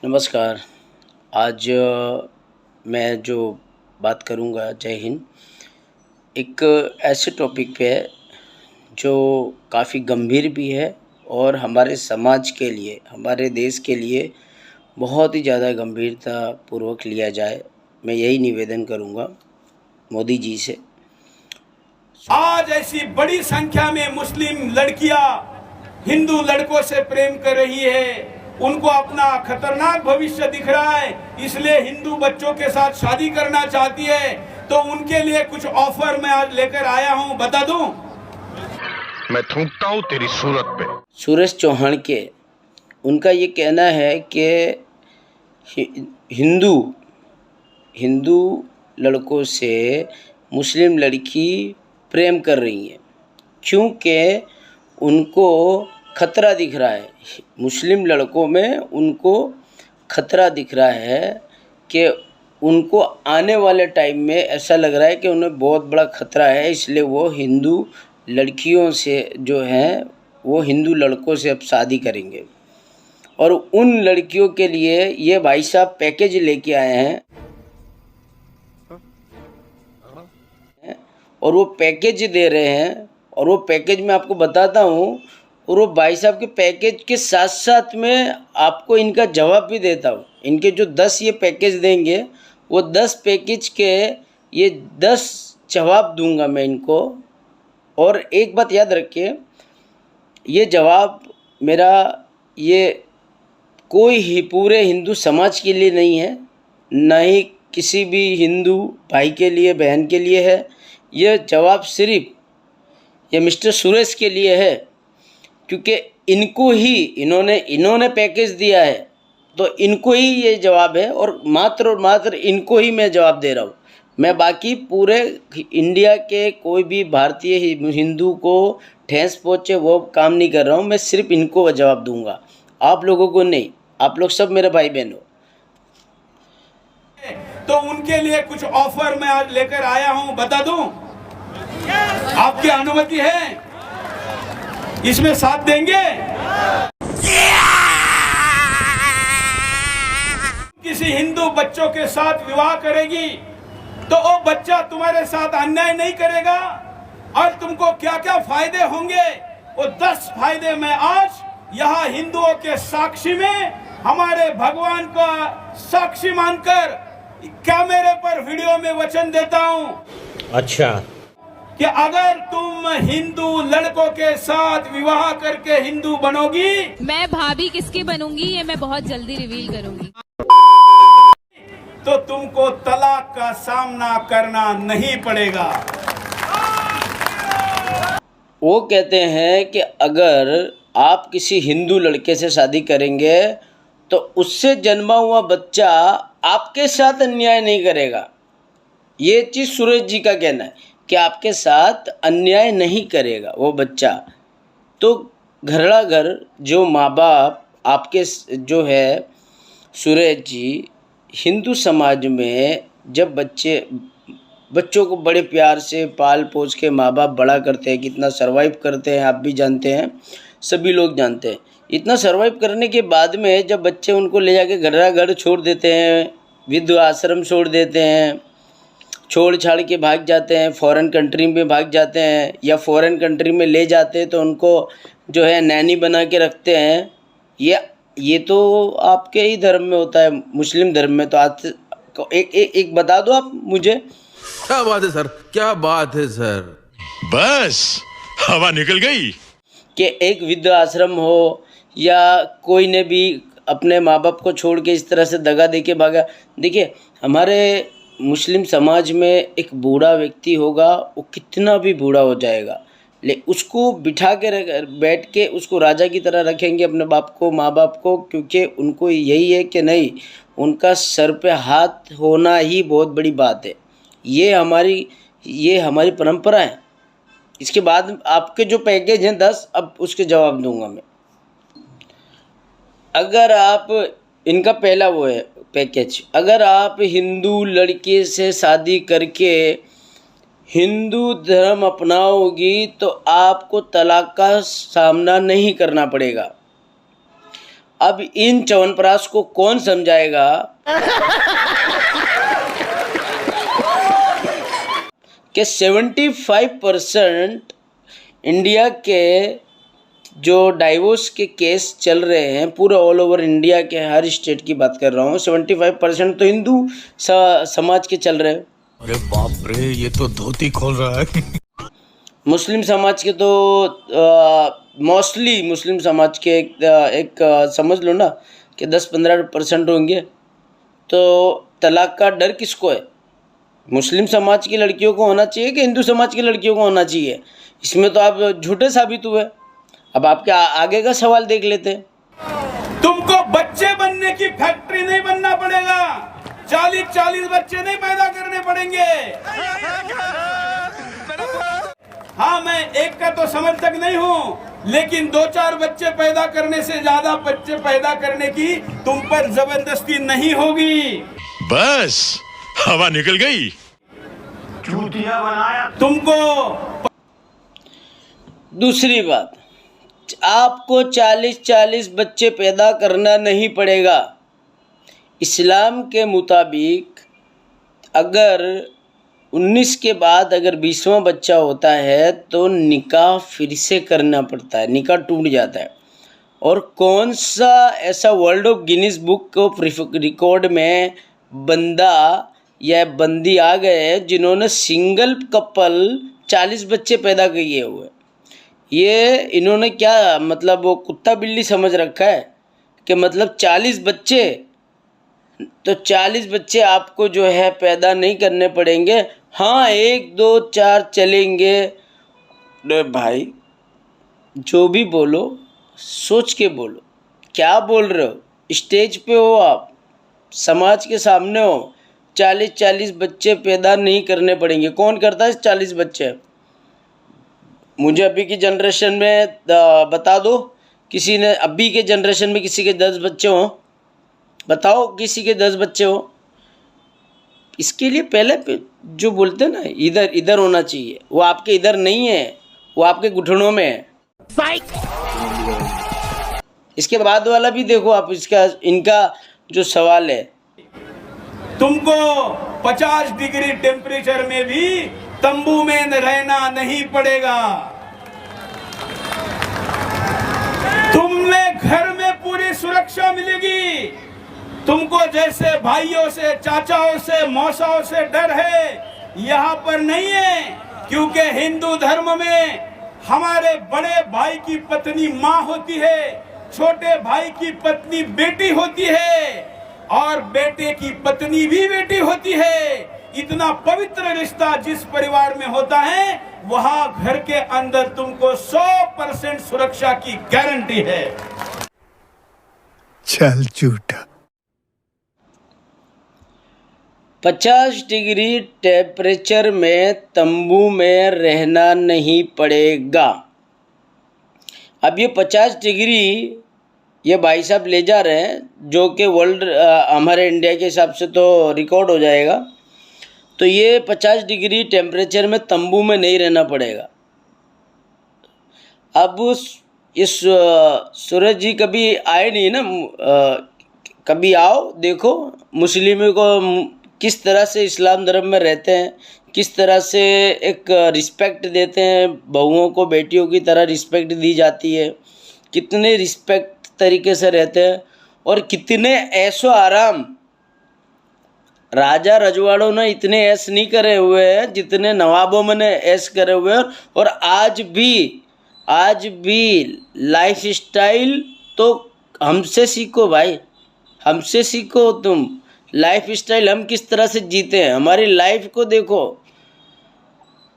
नमस्कार। आज मैं जो बात करूँगा, जय हिंद, एक ऐसे टॉपिक पे है जो काफ़ी गंभीर भी है और हमारे समाज के लिए, हमारे देश के लिए बहुत ही ज़्यादा गंभीरतापूर्वक लिया जाए। मैं यही निवेदन करूँगा मोदी जी से। आज ऐसी बड़ी संख्या में मुस्लिम लड़कियां हिंदू लड़कों से प्रेम कर रही है, उनको अपना खतरनाक भविष्य दिख रहा है, इसलिए हिंदू बच्चों के साथ शादी करना चाहती है। तो उनके लिए कुछ ऑफर मैं आज लेकर आया हूं, बता दूं? मैं थूकता हूं तेरी सूरत पे। सुरेश चौहान के उनका ये कहना है कि हिंदू हिंदू लड़कों से मुस्लिम लड़की प्रेम कर रही हैं क्योंकि उनको खतरा दिख रहा है। मुस्लिम लड़कों में उनको खतरा दिख रहा है कि उनको आने वाले टाइम में ऐसा लग रहा है कि उन्हें बहुत बड़ा खतरा है, इसलिए वो हिंदू लड़कियों से जो हैं वो हिंदू लड़कों से अब शादी करेंगे। और उन लड़कियों के लिए ये भाई साहब पैकेज लेके आए हैं और वो पैकेज दे रहे हैं, और वो पैकेज मैं आपको बताता हूँ। और वो भाई साहब के पैकेज के साथ साथ में आपको इनका जवाब भी देता हूँ। इनके जो 10 ये पैकेज देंगे, वो 10 पैकेज के ये 10 जवाब दूंगा मैं इनको। और एक बात याद रखिए, ये जवाब मेरा ये कोई ही पूरे हिंदू समाज के लिए नहीं है, ना ही किसी भी हिंदू भाई के लिए, बहन के लिए है। ये जवाब सिर्फ ये मिस्टर सुरेश के लिए है, क्योंकि इनको ही इन्होंने पैकेज दिया है, तो इनको ही ये जवाब है और मात्र इनको ही मैं जवाब दे रहा हूँ। मैं बाकी पूरे इंडिया के कोई भी भारतीय हिंदू को ठेस पहुँचे वो काम नहीं कर रहा हूँ। मैं सिर्फ इनको जवाब दूंगा, आप लोगों को नहीं। आप लोग सब मेरे भाई बहन हो। तो उनके लिए कुछ ऑफर मैं आज लेकर आया हूं, बता दूं? आपकी अनुमति है? इसमें साथ देंगे? किसी हिंदू बच्चों के साथ विवाह करेगी तो वो बच्चा तुम्हारे साथ अन्याय नहीं करेगा, और तुमको क्या क्या फायदे होंगे वो 10 फायदे मैं आज यहाँ हिंदुओं के साक्षी में, हमारे भगवान का साक्षी मानकर कैमरे पर वीडियो में वचन देता हूँ। अच्छा, कि अगर तुम हिंदू लड़कों के साथ विवाह करके हिंदू बनोगी, मैं भाभी किसकी बनूंगी ये मैं बहुत जल्दी रिवील करूंगी, तो तुमको तलाक का सामना करना नहीं पड़ेगा। वो कहते हैं कि अगर आप किसी हिंदू लड़के से शादी करेंगे तो उससे जन्मा हुआ बच्चा आपके साथ अन्याय नहीं करेगा। ये चीज़ सुरेश जी का कहना है कि आपके साथ अन्याय नहीं करेगा वो बच्चा। तो घरड़ा घर जो माँ बाप आपके जो है सुरेश जी, हिंदू समाज में जब बच्चों को बड़े प्यार से पाल पोस के माँ बाप बड़ा करते हैं, कितना सरवाइव करते हैं आप भी जानते हैं, सभी लोग जानते हैं। इतना सरवाइव करने के बाद में जब बच्चे उनको ले जाके घरड़ा घर छोड़ देते हैं, वृद्ध आश्रम छोड़ देते हैं, छोड़ छाड़ के भाग जाते हैं, फॉरेन कंट्री में भाग जाते हैं, या फॉरेन कंट्री में ले जाते हैं तो उनको जो है नैनी बना के रखते हैं। ये तो आपके ही धर्म में होता है, मुस्लिम धर्म में। तो आज एक बता दो आप मुझे। क्या बात है सर, क्या बात है सर, बस हवा निकल गई। कि एक वृद्ध आश्रम हो या कोई ने भी अपने माँ बाप को छोड़ के इस तरह से दगा दे के भागा। देखिए, हमारे मुस्लिम समाज में एक बूढ़ा व्यक्ति होगा, वो कितना भी बूढ़ा हो जाएगा, ले उसको बिठा के बैठ के उसको राजा की तरह रखेंगे अपने बाप को, माँ बाप को, क्योंकि उनको यही है कि नहीं, उनका सर पे हाथ होना ही बहुत बड़ी बात है। ये हमारी परंपरा है। इसके बाद आपके जो पैकेज हैं 10, अब उसके जवाब दूंगा मैं। अगर आप इनका पहला वो है पैकेज, अगर आप हिंदू लड़के से शादी करके हिंदू धर्म अपनाओगी तो आपको तलाक का सामना नहीं करना पड़ेगा। अब इन च्यवनप्राश को कौन समझाएगा कि 75% इंडिया के जो डाइवोर्स के केस चल रहे हैं पूरे ऑल ओवर इंडिया के हर स्टेट की बात कर रहा हूँ, 75% तो हिंदू समाज के चल रहे हैं। अरे बाप रे, ये तो धोती खोल रहा है। मुस्लिम समाज के तो मोस्टली मुस्लिम समाज के एक समझ लो ना कि 10-15% होंगे। तो तलाक का डर किसको है? मुस्लिम समाज की लड़कियों को होना चाहिए कि हिंदू समाज की लड़कियों को होना चाहिए? इसमें तो आप झूठे साबित हुए। अब आपके आगे का सवाल देख लेते हैं। तुमको बच्चे बनने की फैक्ट्री नहीं बनना पड़ेगा, 40-40 बच्चे नहीं पैदा करने पड़ेंगे। हाँ, मैं एक का तो समर्थक नहीं हूँ, लेकिन 2-4 बच्चे पैदा करने से ज्यादा बच्चे पैदा करने की तुम पर जबरदस्ती नहीं होगी। बस हवा निकल गई। चूतिया बनाया तुमको। दूसरी बात, आपको 40-40 बच्चे पैदा करना नहीं पड़ेगा। इस्लाम के मुताबिक अगर 19 के बाद अगर 20वां बच्चा होता है तो निकाह फिर से करना पड़ता है, निकाह टूट जाता है। और कौन सा ऐसा world of Guinness book of record में बंदा या बंदी आ गए हैं जिन्होंने सिंगल कपल 40 बच्चे पैदा किए हुए? ये इन्होंने क्या मतलब वो कुत्ता बिल्ली समझ रखा है कि मतलब 40 बच्चे, तो 40 बच्चे आपको जो है पैदा नहीं करने पड़ेंगे। हाँ, 1, 2, 4 चलेंगे। भाई जो भी बोलो सोच के बोलो, क्या बोल रहे हो? स्टेज पे हो आप, समाज के सामने हो, 40-40 बच्चे पैदा नहीं करने पड़ेंगे। कौन करता है 40 बच्चे? मुझे अभी की जनरेशन में बता दो, किसी ने अभी के जनरेशन में किसी के 10 बच्चे हों? बताओ किसी के 10 बच्चे हो? इसके लिए पहले जो बोलते हैं ना इधर इधर होना चाहिए, वो आपके इधर नहीं है, वो आपके घुटनों में है। इसके बाद वाला भी देखो आप, इसका इनका जो सवाल है, तुमको 50 डिग्री टेम्परेचर में भी तंबू में रहना नहीं पड़ेगा। तुम्हें घर में पूरी सुरक्षा मिलेगी। तुमको जैसे भाइयों से, चाचाओं से, मौसाओं से डर है, यहाँ पर नहीं है। क्योंकि हिंदू धर्म में हमारे बड़े भाई की पत्नी माँ होती है, छोटे भाई की पत्नी बेटी होती है, और बेटे की पत्नी भी बेटी होती है। इतना पवित्र रिश्ता जिस परिवार में होता है, वहां घर के अंदर तुमको 100% सुरक्षा की गारंटी है। चल झूठा। 50 डिग्री टेम्परेचर में तंबू में रहना नहीं पड़ेगा। अब ये 50 डिग्री ये भाई साहब ले जा रहे हैं, जो कि वर्ल्ड हमारे इंडिया के हिसाब से तो रिकॉर्ड हो जाएगा। तो ये 50 डिग्री टेम्परेचर में तंबू में नहीं रहना पड़ेगा। अब इस सूरज जी कभी आए नहीं ना, कभी आओ देखो मुस्लिमों को किस तरह से इस्लाम धर्म में रहते हैं, किस तरह से एक रिस्पेक्ट देते हैं, बहुओं को बेटियों की तरह रिस्पेक्ट दी जाती है, कितने रिस्पेक्ट तरीके से रहते हैं, और कितने ऐशो आराम। राजा रजवाड़ों ने इतने ऐश नहीं करे हुए हैं जितने नवाबों में ने ऐश करे हुए हैं। और आज भी लाइफ स्टाइल तो हमसे सीखो भाई, हमसे सीखो। तुम लाइफ स्टाइल हम किस तरह से जीते हैं, हमारी लाइफ को देखो।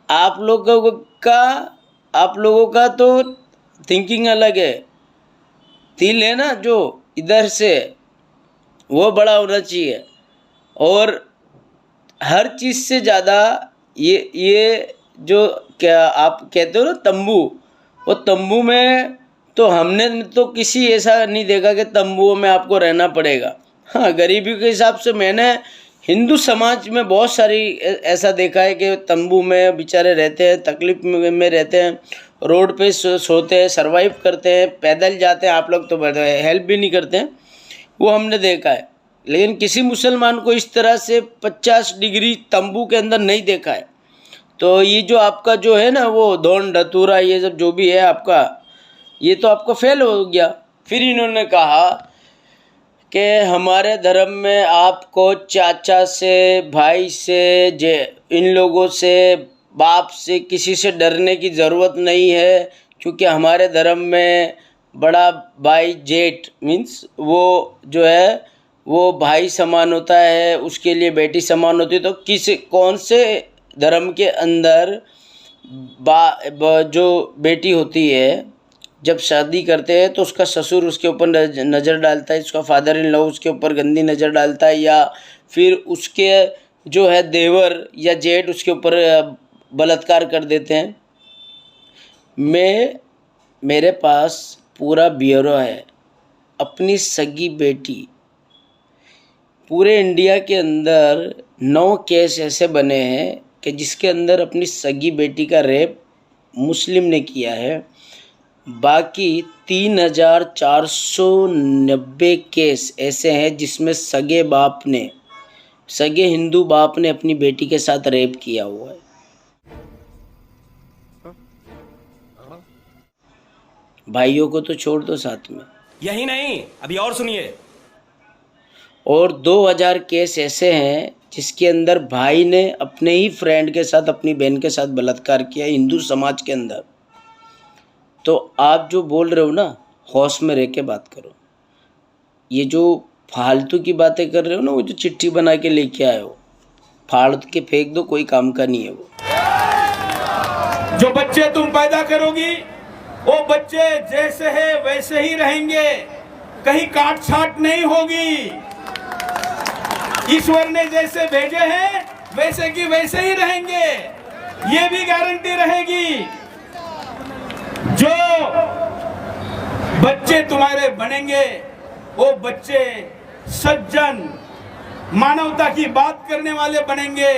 आप लोगों का तो थिंकिंग अलग है, दिल है ना जो इधर से, वो बड़ा होना चाहिए। और हर चीज़ से ज़्यादा ये जो क्या आप कहते हो ना तंबू, वो तंबू में तो हमने तो किसी ऐसा नहीं देखा कि तंबुओं में आपको रहना पड़ेगा। हाँ, गरीबी के हिसाब से मैंने हिंदू समाज में बहुत सारी ऐसा देखा है कि तंबू में बेचारे रहते हैं, तकलीफ में रहते हैं, रोड पे सोते हैं, सरवाइव करते हैं, पैदल जाते हैं, आप लोग तो हेल्प भी नहीं करते हैं, वो हमने देखा है। लेकिन किसी मुसलमान को इस तरह से 50 डिग्री तंबू के अंदर नहीं देखा है। तो ये जो आपका जो है ना वो धौन धतूरा ये सब जो भी है आपका, ये तो आपको फेल हो गया। फिर इन्होंने कहा कि हमारे धर्म में आपको चाचा से, भाई से, इन लोगों से, बाप से, किसी से डरने की ज़रूरत नहीं है, क्योंकि हमारे धर्म में बड़ा भाई जेठ मीन्स वो जो है वो भाई समान होता है, उसके लिए बेटी समान होती है। तो कौन से धर्म के अंदर जो बेटी होती है जब शादी करते हैं तो उसका ससुर उसके ऊपर नज़र डालता है, उसका फादर इन लॉ उसके ऊपर गंदी नज़र डालता है, या फिर उसके जो है देवर या जेठ उसके ऊपर बलात्कार कर देते हैं। मेरे पास पूरा ब्यूरो है। अपनी सगी बेटी, पूरे इंडिया के अंदर 9 केस ऐसे बने हैं कि जिसके अंदर अपनी सगी बेटी का रेप मुस्लिम ने किया है। बाकी 3490 केस ऐसे हैं जिसमें सगे हिंदू बाप ने अपनी बेटी के साथ रेप किया हुआ है। भाइयों को तो छोड़ दो साथ में। यही नहीं, अभी और सुनिए। और 2000 केस ऐसे हैं जिसके अंदर भाई ने अपने ही फ्रेंड के साथ, अपनी बहन के साथ बलात्कार किया हिंदू समाज के अंदर। तो आप जो बोल रहे हो ना, होश में रह के बात करो। ये जो फालतू की बातें कर रहे हो ना, वो जो चिट्ठी बना के लेके आए हो, फाड़ के फेंक दो, कोई काम का नहीं है वो। जो बच्चे तुम पैदा करोगी वो बच्चे जैसे है वैसे ही रहेंगे, कहीं काट छाट नहीं होगी। ईश्वर ने जैसे भेजे हैं वैसे की वैसे ही रहेंगे, ये भी गारंटी रहेगी। जो बच्चे तुम्हारे बनेंगे वो बच्चे सज्जन, मानवता की बात करने वाले बनेंगे।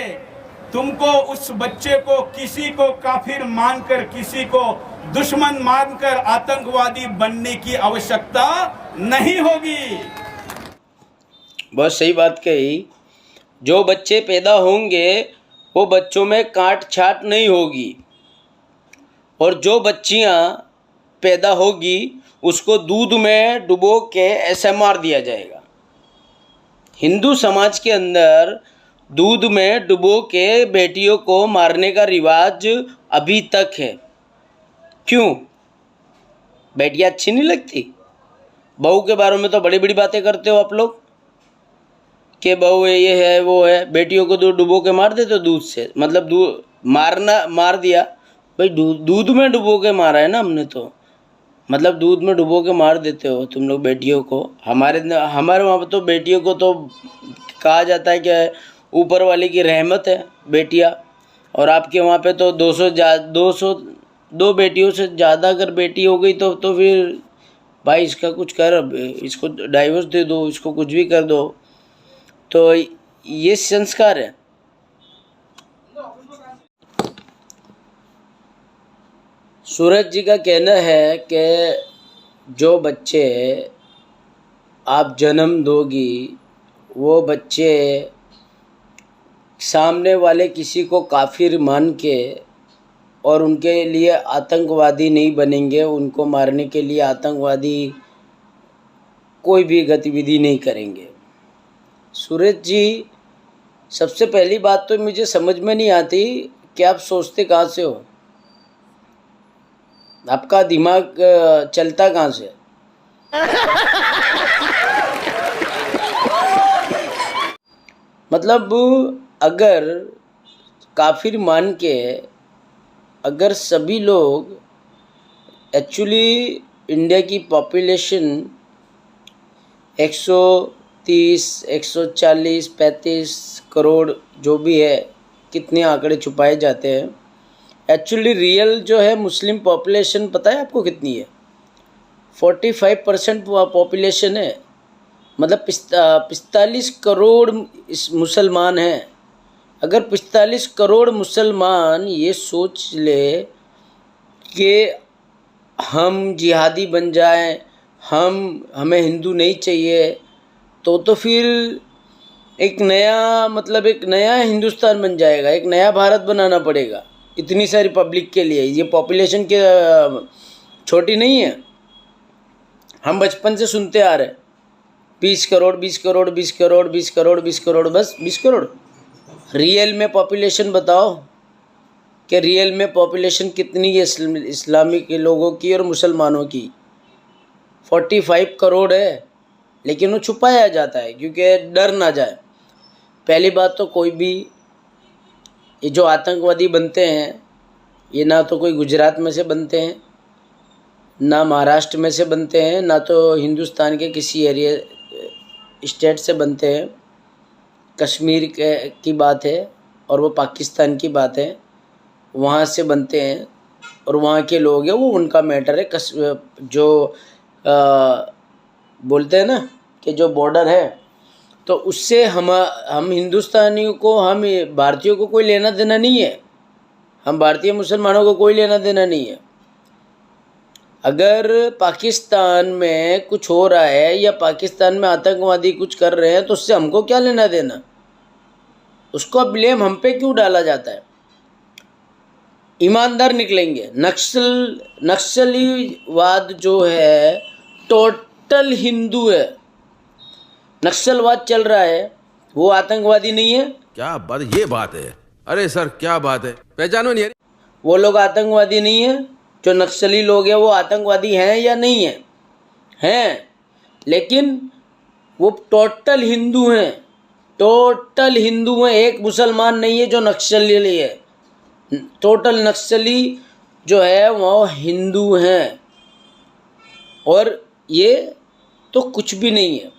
तुमको उस बच्चे को किसी को काफिर मानकर, किसी को दुश्मन मानकर आतंकवादी बनने की आवश्यकता नहीं होगी। बहुत सही बात कही। जो बच्चे पैदा होंगे वो बच्चों में काट छाट नहीं होगी, और जो बच्चियां पैदा होगी उसको दूध में डुबो के ऐसे मार दिया जाएगा। हिंदू समाज के अंदर दूध में डुबो के बेटियों को मारने का रिवाज अभी तक है। क्यों? बेटियां अच्छी नहीं लगती? बहू के बारे में तो बड़ी बड़ी बातें करते हो आप लोग कि बहू है, ये है, वो है। बेटियों को तो डुबो के मार देते हो दूध से, मतलब मार दिया भाई, दूध में डुबो के मारा है ना हमने, तो मतलब दूध में डुबो के मार देते हो तुम लोग बेटियों को। हमारे वहाँ पर तो बेटियों को तो कहा जाता है कि ऊपर वाले की रहमत है बेटियाँ, और आपके वहाँ पे तो 202 बेटियों से ज़्यादा अगर बेटी हो गई तो फिर भाई इसका कुछ कर, इसको डाइवोर्स दे दो, इसको कुछ भी कर दो। तो ये संस्कार है। सूरज जी का कहना है कि जो बच्चे आप जन्म दोगी वो बच्चे सामने वाले किसी को काफिर मान के और उनके लिए आतंकवादी नहीं बनेंगे, उनको मारने के लिए आतंकवादी कोई भी गतिविधि नहीं करेंगे। सूरज जी, सबसे पहली बात तो मुझे समझ में नहीं आती कि आप सोचते कहाँ से हो, आपका दिमाग चलता कहाँ से? मतलब अगर काफिर मान के अगर सभी लोग, एक्चुअली इंडिया की पॉपुलेशन 130, 140, 35 करोड़ जो भी है, कितने आंकड़े छुपाए जाते हैं, एक्चुअली रियल जो है मुस्लिम पॉपुलेशन पता है आपको कितनी है? 45% पॉपुलेशन है। मतलब 45 करोड़ मुसलमान हैं। अगर 45 करोड़ मुसलमान ये सोच ले कि हम जिहादी बन जाएं, हमें हिंदू नहीं चाहिए, तो फिर एक नया मतलब एक नया हिंदुस्तान बन जाएगा, एक नया भारत बनाना पड़ेगा इतनी सारी पब्लिक के लिए। ये पॉपुलेशन के छोटी नहीं है। हम बचपन से सुनते आ रहे 20 करोड़ 20 करोड़ 20 करोड़ 20 करोड़ 20 करोड़, बस 20 करोड़। रियल में पॉपुलेशन बताओ कि रियल में पॉपुलेशन कितनी है इस्लामिक लोगों की और मुसलमानों की? 45 करोड़ है, लेकिन वो छुपाया जाता है क्योंकि डर ना जाए। पहली बात तो कोई भी ये जो आतंकवादी बनते हैं, ये ना तो कोई गुजरात में से बनते हैं, ना महाराष्ट्र में से बनते हैं, ना तो हिंदुस्तान के किसी एरिया स्टेट से बनते हैं। कश्मीर की बात है और वो पाकिस्तान की बात है, वहाँ से बनते हैं और वहाँ के लोग हैं, वो उनका मैटर है। जो बोलते हैं ना कि जो बॉर्डर है, तो उससे हम हिंदुस्तानियों को, हम भारतीयों को कोई लेना देना नहीं है। हम भारतीय मुसलमानों को कोई लेना देना नहीं है। अगर पाकिस्तान में कुछ हो रहा है या पाकिस्तान में आतंकवादी कुछ कर रहे हैं तो उससे हमको क्या लेना देना? उसको ब्लेम हम पे क्यों डाला जाता है? ईमानदार निकलेंगे। नक्सलीवाद जो है टोटल हिंदू है। नक्सलवाद चल रहा है, वो आतंकवादी नहीं है। क्या बात, ये बात है? अरे सर क्या बात है, पहचानो नहीं? वो लोग आतंकवादी नहीं है। जो नक्सली लोग हैं वो आतंकवादी हैं या नहीं है? हैं, लेकिन वो टोटल हिंदू हैं। टोटल हिंदू हैं, एक मुसलमान नहीं है जो नक्सली है। टोटल नक्सली जो है वो हिंदू हैं। और ये तो कुछ भी नहीं है,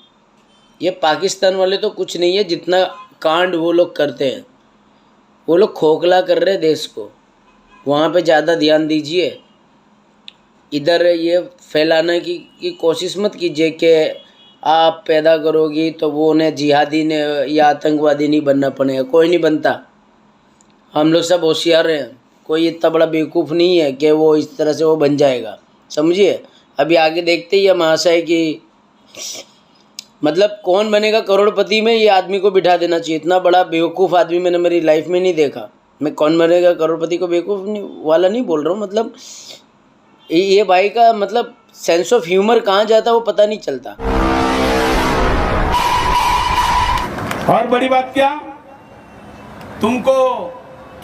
ये पाकिस्तान वाले तो कुछ नहीं है जितना कांड वो लोग करते हैं। वो लोग खोखला कर रहे देश को। वहाँ पे ज़्यादा ध्यान दीजिए। इधर ये फैलाने की कोशिश मत कीजिए कि आप पैदा करोगी तो वो उन्हें जिहादी ने या आतंकवादी नहीं बनना पड़ेगा। कोई नहीं बनता। हम लोग सब होशियार हैं। कोई इतना बड़ा बेवकूफ़ नहीं है कि वो इस तरह से वो बन जाएगा, समझिए। अभी आगे देखते ही है महाशय की मतलब कौन बनेगा करोड़पति में, ये आदमी को बिठा देना चाहिए। इतना बड़ा बेवकूफ़ आदमी मैंने मेरी लाइफ में नहीं देखा। मैं कौन बनेगा करोड़पति को बेवकूफ़ वाला नहीं बोल रहा हूँ, मतलब ये भाई का मतलब सेंस ऑफ ह्यूमर कहाँ जाता वो पता नहीं चलता। और बड़ी बात क्या, तुमको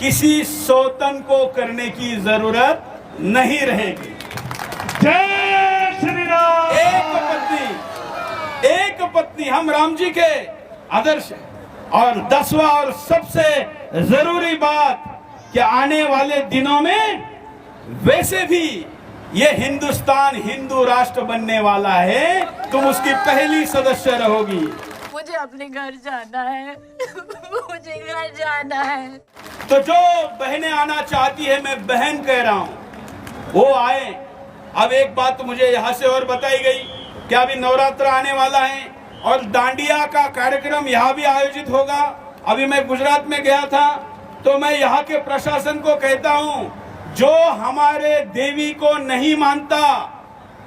किसी सौतन को करने की जरूरत नहीं रहेगी। जय श्री राम। एक पत्नी हम राम जी के आदर्श है। और 10वां और सबसे जरूरी बात कि आने वाले दिनों में वैसे भी ये हिंदुस्तान हिंदू राष्ट्र बनने वाला है, तुम उसकी पहली सदस्य रहोगी। मुझे अपने घर जाना है। मुझे घर जाना है। तो जो बहनें आना चाहती है, मैं बहन कह रहा हूं, वो आए। अब एक बात मुझे यहाँ से और बताई गई कि अभी नवरात्र आने वाला है और दांडिया का कार्यक्रम यहाँ भी आयोजित होगा। अभी मैं गुजरात में गया था, तो मैं यहाँ के प्रशासन को कहता हूँ, जो हमारे देवी को नहीं मानता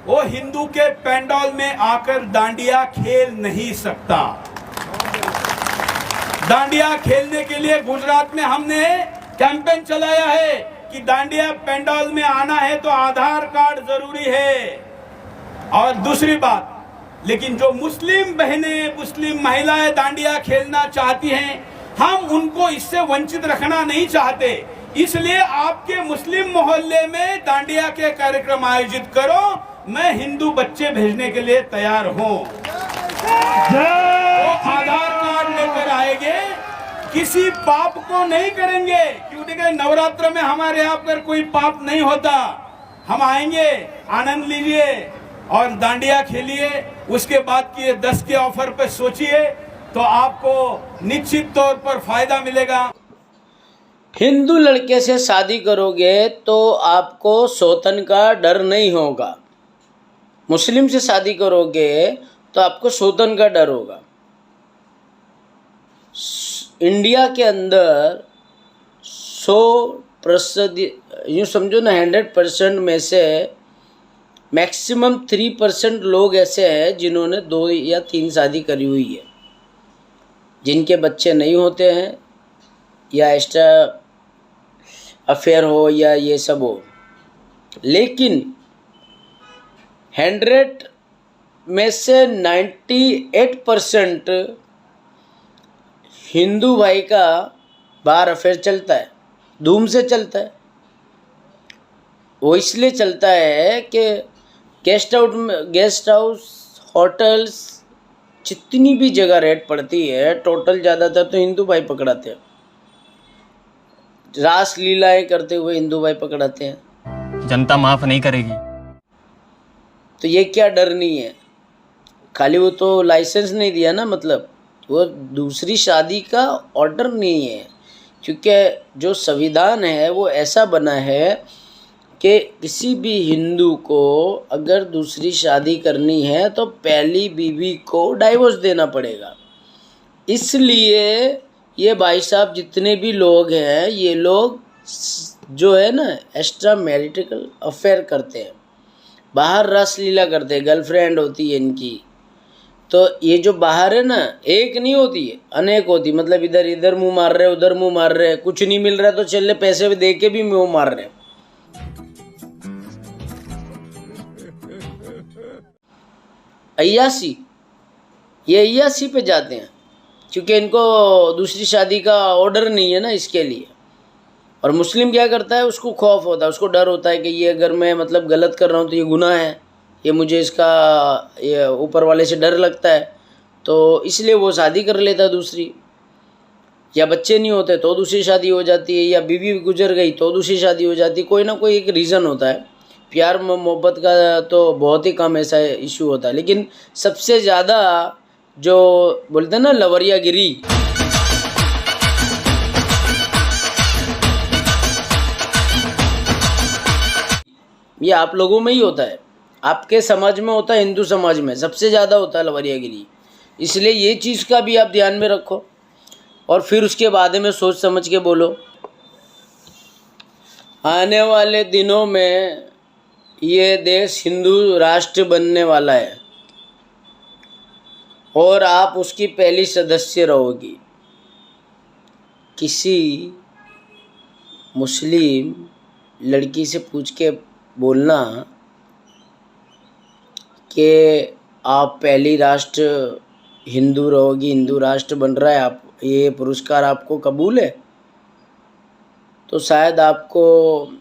वो हिंदू के पंडाल में आकर दांडिया खेल नहीं सकता। दांडिया खेलने के लिए गुजरात में हमने कैंपेन चलाया है कि दांडिया पंडाल में आना है तो आधार कार्ड जरूरी है। और दूसरी बात, लेकिन जो मुस्लिम बहनें, मुस्लिम महिलाएं दांडिया खेलना चाहती हैं, हम उनको इससे वंचित रखना नहीं चाहते। इसलिए आपके मुस्लिम मोहल्ले में दांडिया के कार्यक्रम आयोजित करो, मैं हिंदू बच्चे भेजने के लिए तैयार हूँ। वो आधार कार्ड लेकर आएंगे, किसी पाप को नहीं करेंगे, क्योंकि नवरात्र में हमारे यहाँ पर कोई पाप नहीं होता। हम आएंगे, आनंद लीजिए और दांडिया खेलिए। उसके बाद की 10 के ऑफर पर सोचिए तो आपको निश्चित तौर पर फायदा मिलेगा। हिंदू लड़के से शादी करोगे तो आपको सौतन का डर नहीं होगा। मुस्लिम से शादी करोगे तो आपको सौतन का डर होगा। इंडिया के अंदर 100 प्रतिशत, यूँ समझो ना 100% में से मैक्सिमम 3% लोग ऐसे हैं जिन्होंने 2 या 3 शादी करी हुई है, जिनके बच्चे नहीं होते हैं या एक्स्ट्रा अफेयर हो या ये सब हो। लेकिन 100 में से 98% हिंदू भाई का बाहर अफेयर चलता है, धूम से चलता है। वो इसलिए चलता है कि गेस्ट हाउस, होटल्स, जितनी भी जगह रेट पड़ती है टोटल ज़्यादातर तो हिंदू भाई पकड़ाते हैं। रास लीलाएं करते हुए हिंदू भाई पकड़ाते हैं। जनता माफ नहीं करेगी। तो ये क्या डर नहीं है, खाली वो तो लाइसेंस नहीं दिया ना, मतलब वो दूसरी शादी का ऑर्डर नहीं है, क्योंकि जो संविधान है वो ऐसा बना है कि किसी भी हिंदू को अगर दूसरी शादी करनी है तो पहली बीवी को डाइवोर्स देना पड़ेगा। इसलिए ये भाई साहब जितने भी लोग हैं, ये लोग जो है ना एक्स्ट्रा मैरिटल अफेयर करते हैं, बाहर रासलीला करते हैं, गर्लफ्रेंड होती है इनकी। तो ये जो बाहर है ना, एक नहीं होती है, अनेक होती, मतलब इधर इधर मुंह मार रहे, उधर मुंह मार रहे, कुछ नहीं मिल रहा तो चले पैसे दे के भी मुंह मार रहे। अय्यासी, ये अय्यासी पे जाते हैं क्योंकि इनको दूसरी शादी का ऑर्डर नहीं है ना, इसके लिए। और मुस्लिम क्या करता है, उसको खौफ होता है, उसको डर होता है कि ये अगर मैं मतलब गलत कर रहा हूँ तो ये गुनाह है, ये मुझे इसका ये ऊपर वाले से डर लगता है, तो इसलिए वो शादी कर लेता है दूसरी। या बच्चे नहीं होते तो दूसरी शादी हो जाती है, या बीवी गुजर गई तो दूसरी शादी हो जाती है, कोई ना कोई एक रीज़न होता है। प्यार मोहब्बत का तो बहुत ही कम ऐसा इशू होता है, लेकिन सबसे ज़्यादा जो बोलते हैं ना लवरियागिरी, ये आप लोगों में ही होता है, आपके समाज में होता है, हिंदू समाज में सबसे ज़्यादा होता है लवरियागिरी। इसलिए ये चीज़ का भी आप ध्यान में रखो और फिर उसके बाद में सोच समझ के बोलो। आने वाले दिनों में ये देश हिंदू राष्ट्र बनने वाला है और आप उसकी पहली सदस्य रहोगी। किसी मुस्लिम लड़की से पूछ के बोलना कि आप पहली राष्ट्र हिंदू रहोगी, हिंदू राष्ट्र बन रहा है, आप ये पुरस्कार आपको कबूल है, तो शायद आपको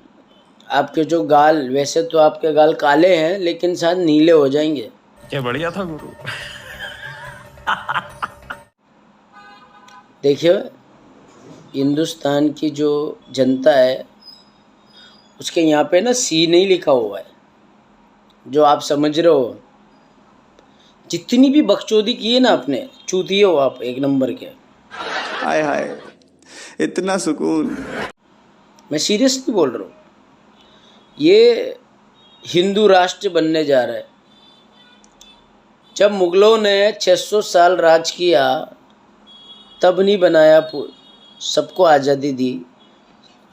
आपके जो गाल, वैसे तो आपके गाल काले हैं लेकिन शायद नीले हो जाएंगे। क्या बढ़िया था गुरु। देखिए, हिंदुस्तान की जो जनता है उसके यहाँ पे ना सी नहीं लिखा हुआ है, जो आप समझ रहे हो। जितनी भी बकचोदी की है ना आपने, चूतिए हो आप एक नंबर के। हाय हाय, इतना सुकून। मैं सीरियसली बोल रहा हूँ, ये हिंदू राष्ट्र बनने जा रहा है। जब मुगलों ने 600 साल राज किया तब नहीं बनाया, सबको आज़ादी दी,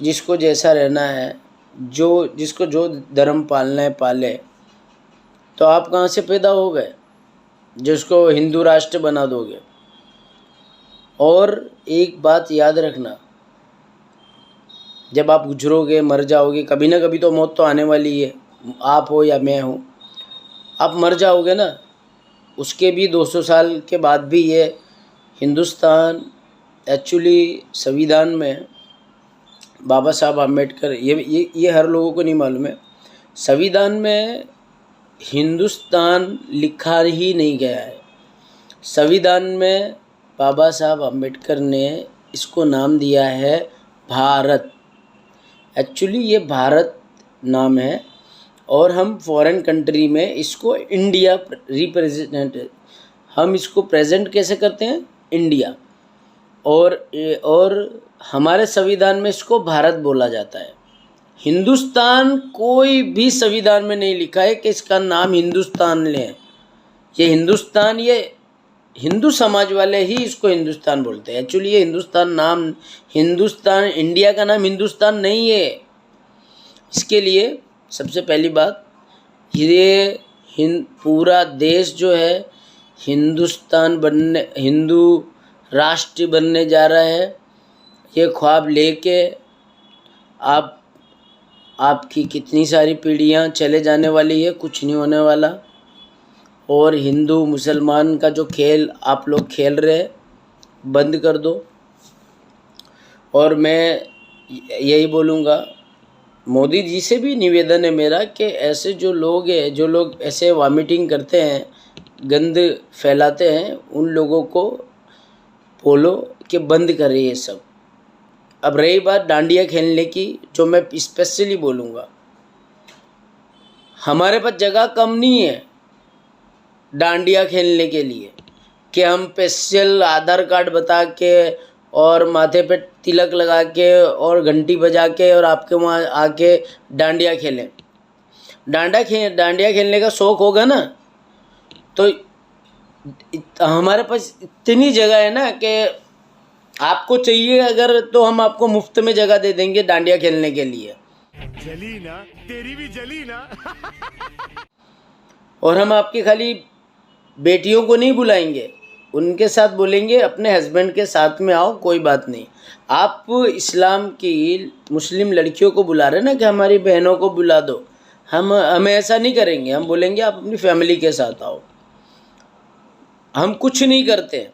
जिसको जैसा रहना है, जो जिसको जो धर्म पालना है पाले। तो आप कहाँ से पैदा हो गए जिसको हिंदू राष्ट्र बना दोगे? और एक बात याद रखना, जब आप गुजरोगे, मर जाओगे, कभी ना कभी तो मौत तो आने वाली है, आप हो या मैं हूँ, आप मर जाओगे ना, उसके भी 200 साल के बाद भी ये हिंदुस्तान एक्चुअली संविधान में बाबा साहब आम्बेडकर, ये हर लोगों को नहीं मालूम है, संविधान में हिंदुस्तान लिखा ही नहीं गया है। संविधान में बाबा साहब आम्बेडकर ने इसको नाम दिया है भारत। एक्चुअली ये भारत नाम है और हम फॉरेन कंट्री में इसको इंडिया रिप्रेजेंट, हम इसको प्रेजेंट कैसे करते हैं? इंडिया। और हमारे संविधान में इसको भारत बोला जाता है। हिंदुस्तान कोई भी संविधान में नहीं लिखा है कि इसका नाम हिंदुस्तान लें। ये हिंदुस्तान, ये हिंदू समाज वाले ही इसको हिंदुस्तान बोलते हैं। एक्चुअली ये हिंदुस्तान इंडिया का नाम हिंदुस्तान नहीं है। इसके लिए सबसे पहली बात, ये पूरा देश जो है हिंदू राष्ट्र बनने जा रहा है। ये ख्वाब लेके आपकी कितनी सारी पीढ़ियां चले जाने वाली है, कुछ नहीं होने वाला। और हिंदू मुसलमान का जो खेल आप लोग खेल रहे हैं, बंद कर दो। और मैं यही बोलूँगा, मोदी जी से भी निवेदन है मेरा कि ऐसे जो लोग ऐसे वॉमिटिंग करते हैं, गंद फैलाते हैं, उन लोगों को बोलो कि बंद करें ये सब। अब रही बात डांडिया खेलने की, जो मैं स्पेशली बोलूँगा, हमारे पास जगह कम नहीं है डांडिया खेलने के लिए कि हम स्पेशल आधार कार्ड बता के और माथे पे तिलक लगा के और घंटी बजा के और आपके वहाँ आके डांडिया खेलें। डांडिया खेलने का शौक़ होगा ना, तो हमारे पास इतनी जगह है ना कि आपको चाहिए अगर, तो हम आपको मुफ्त में जगह दे देंगे डांडिया खेलने के लिए। जली ना, तेरी भी जली ना। और हम आपकी खाली बेटियों को नहीं बुलाएंगे, उनके साथ बोलेंगे अपने हस्बैंड के साथ में आओ, कोई बात नहीं। आप इस्लाम की मुस्लिम लड़कियों को बुला रहे ना कि हमारी बहनों को बुला दो, हमें ऐसा नहीं करेंगे। हम बोलेंगे आप अपनी फैमिली के साथ आओ। हम कुछ नहीं करते,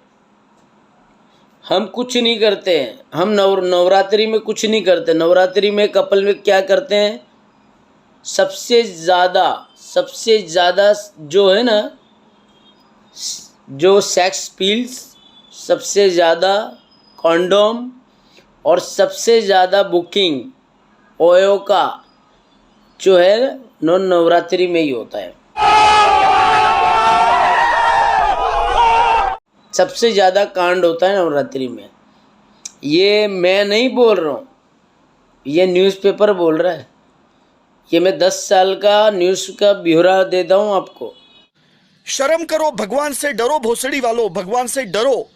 हम नवरात्रि में कुछ नहीं करते। नवरात्रि में कपल में क्या करते हैं, सबसे ज़्यादा जो है ना, जो सेक्स पिल्स, सबसे ज़्यादा कॉन्डोम और सबसे ज़्यादा बुकिंग ओयो का जो है नवरात्रि में ही होता है। सबसे ज़्यादा कांड होता है नवरात्रि में। ये मैं नहीं बोल रहा हूँ, ये न्यूज़पेपर बोल रहा है। ये मैं 10 साल का न्यूज़ का ब्यौरा देता हूँ आपको। शर्म करो, भगवान से डरो, भोसड़ी वालों, भगवान से डरो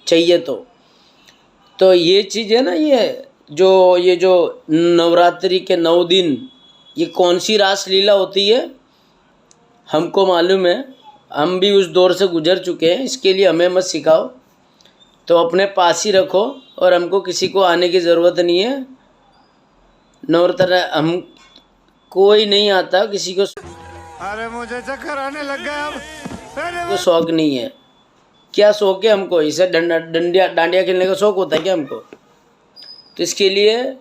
चाहिए तो ये चीज़ है ना, ये जो नवरात्रि के 9 दिन ये कौन सी रासलीला होती है, हमको मालूम है। हम भी उस दौर से गुजर चुके हैं, इसके लिए हमें मत सिखाओ। तो अपने पास ही रखो और हमको किसी को आने की ज़रूरत नहीं है। नवरात्र हम कोई नहीं आता किसी को। अरे मुझे चक्कर आने लग गया अब। को शौक़ नहीं है। क्या शौक़ है हमको? इसे डांडिया खेलने का शौक़ होता है क्या हमको? तो इसके लिए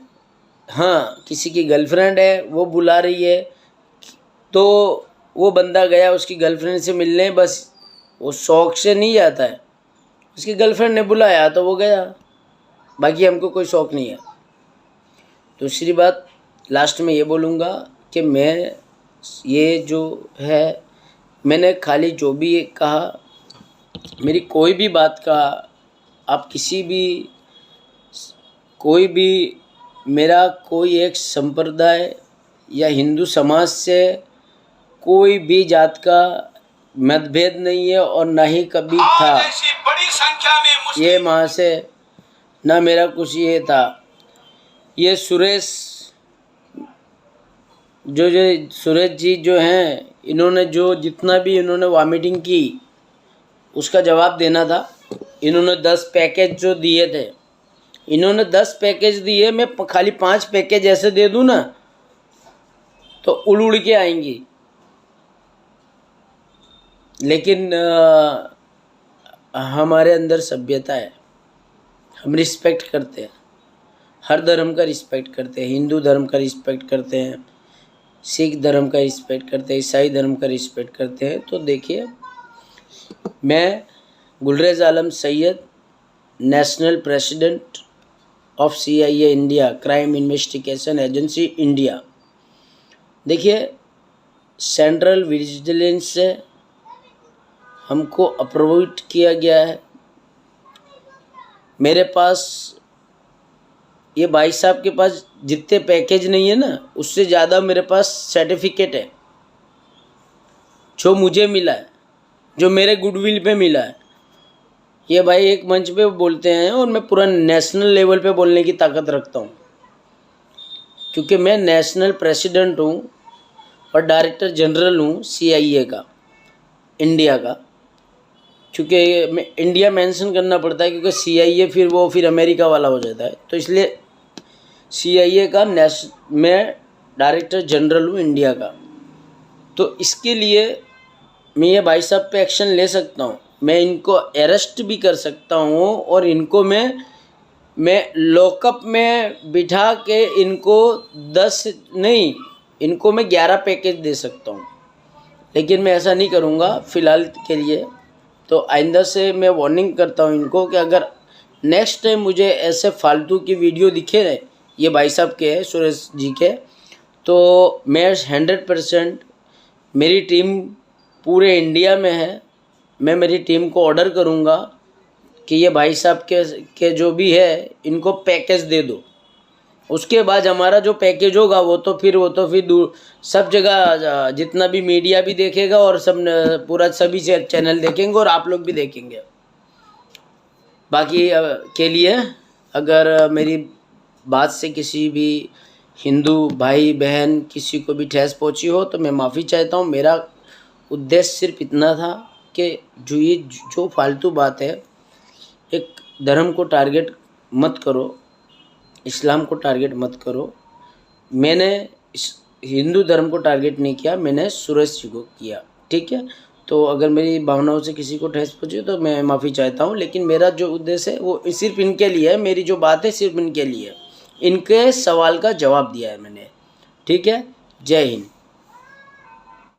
हाँ, किसी की गर्लफ्रेंड है वो बुला रही है, तो वो बंदा गया उसकी गर्लफ्रेंड से मिलने, बस वो शौक़ से नहीं जाता है, उसकी गर्लफ्रेंड ने बुलाया तो वो गया, बाकी हमको कोई शौक़ नहीं है। दूसरी बात लास्ट में ये बोलूँगा कि मैं ये जो है, मैंने खाली जो भी कहा, मेरी कोई भी बात का आप कोई भी मेरा कोई एक संप्रदाय या हिंदू समाज से कोई भी जात का मतभेद नहीं है और ना ही कभी था। बड़ी संख्या में ये वहाँ से ना मेरा कुछ ये था। ये सुरेश जी जो हैं, इन्होंने जो जितना भी इन्होंने वॉमिटिंग की उसका जवाब देना था। इन्होंने 10 पैकेज जो दिए थे, इन्होंने 10 पैकेज दिए, मैं खाली 5 पैकेज ऐसे दे दूँ ना तो उड़ के आएंगी। लेकिन हमारे अंदर सभ्यता है, हम रिस्पेक्ट करते हैं, हर धर्म का रिस्पेक्ट करते हैं। हिंदू धर्म का रिस्पेक्ट करते हैं, सिख धर्म का रिस्पेक्ट करते हैं, ईसाई धर्म का रिस्पेक्ट करते हैं। तो देखिए, मैं Gulrez Alam Syed, national president of CIA India, crime investigation agency India. देखिए, सेंट्रल विजिलेंस से हमको अप्रूव्ड किया गया है। मेरे पास, ये भाई साहब के पास जितने पैकेज नहीं है ना, उससे ज़्यादा मेरे पास सर्टिफिकेट है जो मुझे मिला है, जो मेरे गुडविल पे मिला है। ये भाई एक मंच पे बोलते हैं और मैं पूरा नेशनल लेवल पे बोलने की ताकत रखता हूँ, क्योंकि मैं नेशनल प्रेसिडेंट हूँ और डायरेक्टर जनरल हूँ CIA का, इंडिया का। क्योंकि मैं इंडिया मेंशन करना पड़ता है क्योंकि CIA फिर अमेरिका वाला हो जाता है, तो इसलिए CIA का मैं डायरेक्टर जनरल हूँ इंडिया का। तो इसके लिए मैं ये भाई साहब पे एक्शन ले सकता हूँ, मैं इनको अरेस्ट भी कर सकता हूँ और इनको मैं लॉकअप में बिठा के इनको 10 नहीं, इनको मैं 11 पैकेज दे सकता हूँ, लेकिन मैं ऐसा नहीं करूँगा फ़िलहाल के लिए। तो आइंदा से मैं वार्निंग करता हूँ इनको कि अगर नेक्स्ट टाइम मुझे ऐसे फालतू की वीडियो दिखे रहे, ये भाई साहब के हैं, सुरेश जी के, तो मैं 100% मेरी टीम पूरे इंडिया में है, मैं मेरी टीम को ऑर्डर करूँगा कि ये भाई साहब के जो भी है इनको पैकेज दे दो। उसके बाद हमारा जो पैकेज होगा वो तो फिर दूर सब जगह जितना भी मीडिया भी देखेगा और सब पूरा सभी चैनल देखेंगे और आप लोग भी देखेंगे। बाकी के लिए अगर मेरी बात से किसी भी हिंदू भाई बहन किसी को भी ठेस पहुंची हो तो मैं माफ़ी चाहता हूं। मेरा उद्देश्य सिर्फ इतना था कि जो फालतू बात है, एक धर्म को टारगेट मत करो, इस्लाम को टारगेट मत करो। मैंने हिंदू धर्म को टारगेट नहीं किया, मैंने सुरेश जी को किया, ठीक है। तो अगर मेरी भावनाओं से किसी को ठेस पहुंची तो मैं माफ़ी चाहता हूं, लेकिन मेरा जो उद्देश्य है वो सिर्फ इनके लिए है, मेरी जो बात है सिर्फ इनके लिए, इनके सवाल का जवाब दिया है मैंने, ठीक है। जय हिंद।